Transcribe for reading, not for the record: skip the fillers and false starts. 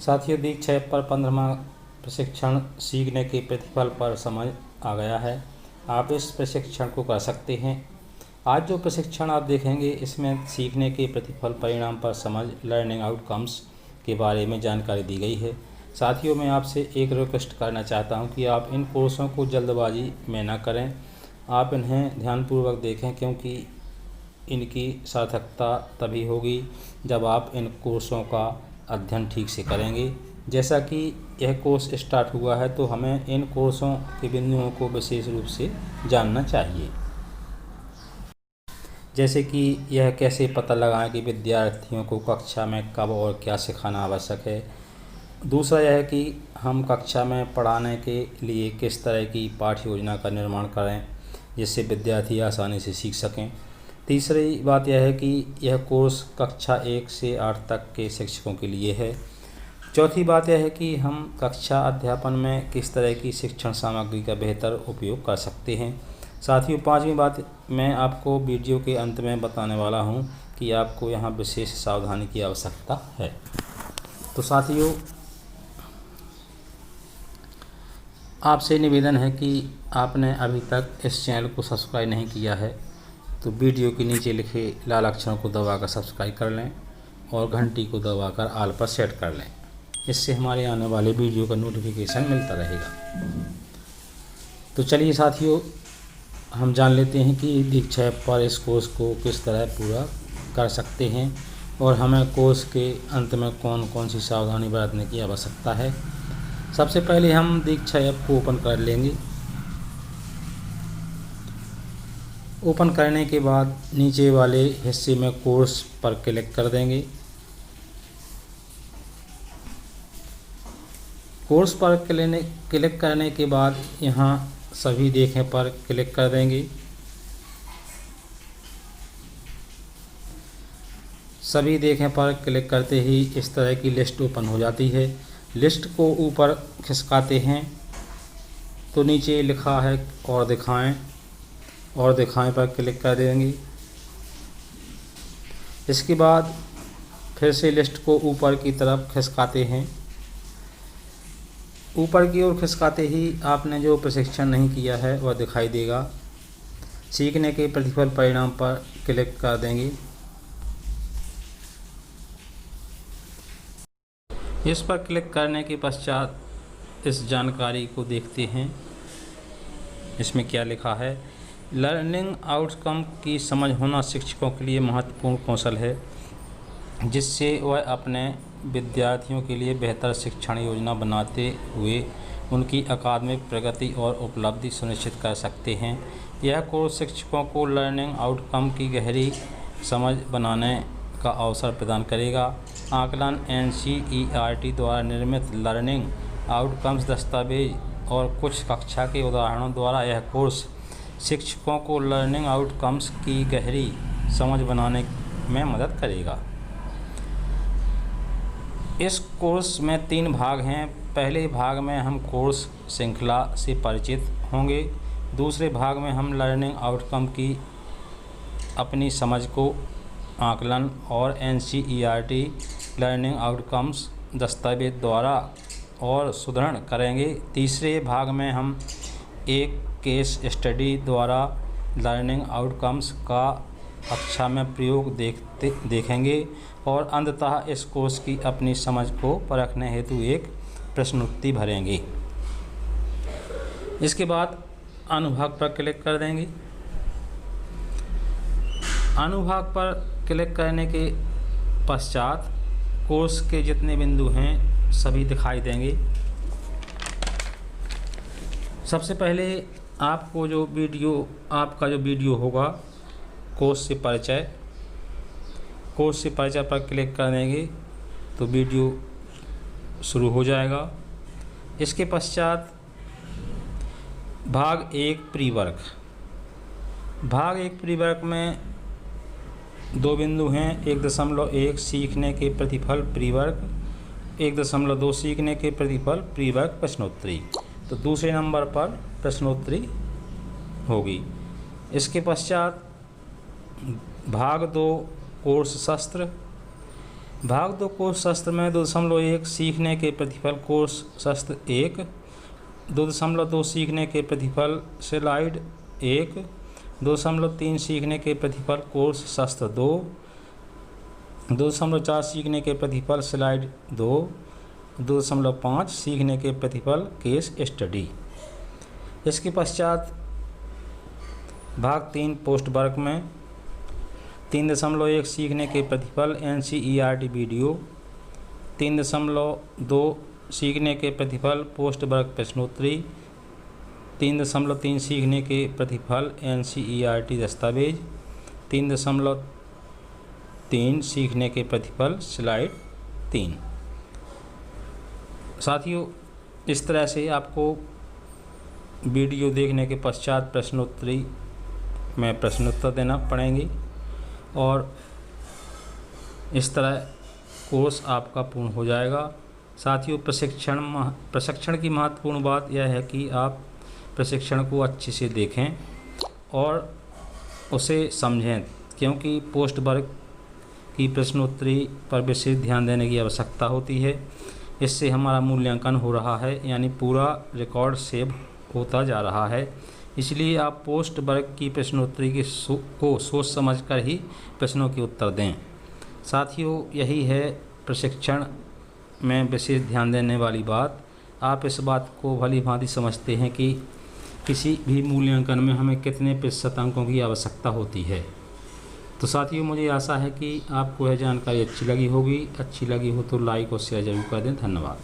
साथियों, दीक्षा पर 15वां प्रशिक्षण सीखने के प्रतिफल पर समझ आ गया है। आप इस प्रशिक्षण को कर सकते हैं। आज जो प्रशिक्षण आप देखेंगे इसमें सीखने के प्रतिफल परिणाम पर समझ लर्निंग आउटकम्स के बारे में जानकारी दी गई है। साथियों, मैं आपसे एक रिक्वेस्ट करना चाहता हूं कि आप इन कोर्सों को जल्दबाजी में ना करें। आप इन्हें ध्यानपूर्वक देखें, क्योंकि इनकी सार्थकता तभी होगी जब आप इन कोर्सों का अध्ययन ठीक से करेंगे। जैसा कि यह कोर्स स्टार्ट हुआ है तो हमें इन कोर्सों के बिंदुओं को विशेष रूप से जानना चाहिए। जैसे कि यह कैसे पता लगाएं कि विद्यार्थियों को कक्षा में कब और क्या सिखाना आवश्यक है। दूसरा यह है कि हम कक्षा में पढ़ाने के लिए किस तरह की पाठ्य योजना का निर्माण करें जिससे विद्यार्थी आसानी से सीख सकें। तीसरी बात यह है कि यह कोर्स कक्षा 1 से 8 तक के शिक्षकों के लिए है। चौथी बात यह है कि हम कक्षा अध्यापन में किस तरह की शिक्षण सामग्री का बेहतर उपयोग कर सकते हैं। साथियों, पांचवी बात मैं आपको वीडियो के अंत में बताने वाला हूं कि आपको यहां विशेष सावधानी की आवश्यकता है। तो साथियों, आपसे निवेदन है कि आपने अभी तक इस चैनल को सब्सक्राइब नहीं किया है तो वीडियो के नीचे लिखे लाल अक्षरों को दबाकर सब्सक्राइब कर लें और घंटी को दबाकर ऑल पर सेट कर लें। इससे हमारे आने वाले वीडियो का नोटिफिकेशन मिलता रहेगा। तो चलिए साथियों, हम जान लेते हैं कि दीक्षा ऐप पर इस कोर्स को किस तरह पूरा कर सकते हैं और हमें कोर्स के अंत में कौन कौन सी सावधानी बरतने की आवश्यकता है। सबसे पहले हम दीक्षा ऐप को ओपन कर लेंगे। ओपन करने के बाद नीचे वाले हिस्से में कोर्स पर क्लिक कर देंगे। कोर्स पर क्लिक करने के बाद यहाँ सभी देखें पर क्लिक कर देंगे। सभी देखें पर क्लिक करते ही इस तरह की लिस्ट ओपन हो जाती है। लिस्ट को ऊपर खिसकाते हैं तो नीचे लिखा है और दिखाएं पर क्लिक कर देंगे। इसके बाद फिर से लिस्ट को ऊपर की तरफ खिसकाते हैं। ऊपर की ओर खिसकाते ही आपने जो प्रशिक्षण नहीं किया है वह दिखाई देगा। सीखने के प्रतिफल परिणाम पर क्लिक कर देंगे। इस पर क्लिक करने के पश्चात इस जानकारी को देखते हैं। इसमें क्या लिखा है? लर्निंग आउटकम की समझ होना शिक्षकों के लिए महत्वपूर्ण कौशल है, जिससे वह अपने विद्यार्थियों के लिए बेहतर शिक्षण योजना बनाते हुए उनकी अकादमिक प्रगति और उपलब्धि सुनिश्चित कर सकते हैं। यह कोर्स शिक्षकों को लर्निंग आउटकम की गहरी समझ बनाने का अवसर प्रदान करेगा। आकलन NCERT द्वारा निर्मित लर्निंग आउटकम्स दस्तावेज और कुछ कक्षा के उदाहरणों द्वारा यह कोर्स शिक्षकों को लर्निंग आउटकम्स की गहरी समझ बनाने में मदद करेगा। इस कोर्स में 3 भाग हैं। पहले भाग में हम कोर्स श्रृंखला से परिचित होंगे। दूसरे भाग में हम लर्निंग आउटकम की अपनी समझ को आकलन और NCERT लर्निंग आउटकम्स दस्तावेज द्वारा और सुदृढ़ करेंगे। तीसरे भाग में हम एक केस स्टडी द्वारा लर्निंग आउटकम्स का कक्षा में प्रयोग देखेंगे और अंततः इस कोर्स की अपनी समझ को परखने हेतु एक प्रश्नोत्तरी भरेंगे। इसके बाद अनुभाग पर क्लिक कर देंगे। अनुभाग पर क्लिक करने के पश्चात कोर्स के जितने बिंदु हैं सभी दिखाई देंगे। सबसे पहले आपको आपका जो वीडियो होगा कोर्स से परिचय पर क्लिक कर देंगे तो वीडियो शुरू हो जाएगा। इसके पश्चात भाग 1 प्री वर्क। भाग 1 प्री वर्क में 2 बिंदु हैं। 1.1 सीखने के प्रतिफल प्री वर्क, 1.2 सीखने के प्रतिफल प्री वर्क प्रश्नोत्तरी। तो दूसरे नंबर पर प्रश्नोत्तरी होगी। इसके पश्चात भाग 2 कोर्स शस्त्र। भाग 2 कोर्स शास्त्र में 2.1 सीखने के प्रतिफल कोर्स शास्त्र 1, 2.2 सीखने के प्रतिफल स्लाइड 1, 2.3 सीखने के प्रतिफल कोर्स शास्त्र 2, 2.4 सीखने के प्रतिफल स्लाइड 2, 2.5 सीखने के प्रतिफल केस स्टडी। इसके पश्चात भाग 3 पोस्ट वर्क में 3.1 सीखने के प्रतिफल NCERT वीडियो, 3.2 सीखने के प्रतिफल पोस्ट वर्क प्रश्नोत्तरी, 3.3 सीखने के प्रतिफल NCERT दस्तावेज, 3.3 सीखने के प्रतिफल स्लाइड 3। साथियों, इस तरह से आपको वीडियो देखने के पश्चात प्रश्नोत्तरी में प्रश्नोत्तर देना पड़ेंगे और इस तरह कोर्स आपका पूर्ण हो जाएगा। साथियों, प्रशिक्षण की महत्वपूर्ण बात यह है कि आप प्रशिक्षण को अच्छे से देखें और उसे समझें, क्योंकि पोस्ट वर्क की प्रश्नोत्तरी पर विशेष ध्यान देने की आवश्यकता होती है। इससे हमारा मूल्यांकन हो रहा है, यानी पूरा रिकॉर्ड सेव होता जा रहा है। इसलिए आप पोस्ट वर्क की प्रश्नोत्तरी को सोच समझकर ही प्रश्नों के उत्तर दें। साथियों, यही है प्रशिक्षण में विशेष ध्यान देने वाली बात। आप इस बात को भली भांति समझते हैं कि किसी भी मूल्यांकन में हमें कितने प्रतिशत अंकों की आवश्यकता होती है। तो साथियों, मुझे आशा है कि आपको यह जानकारी अच्छी लगी होगी। अच्छी लगी हो तो लाइक और शेयर जरूर कर दें। धन्यवाद।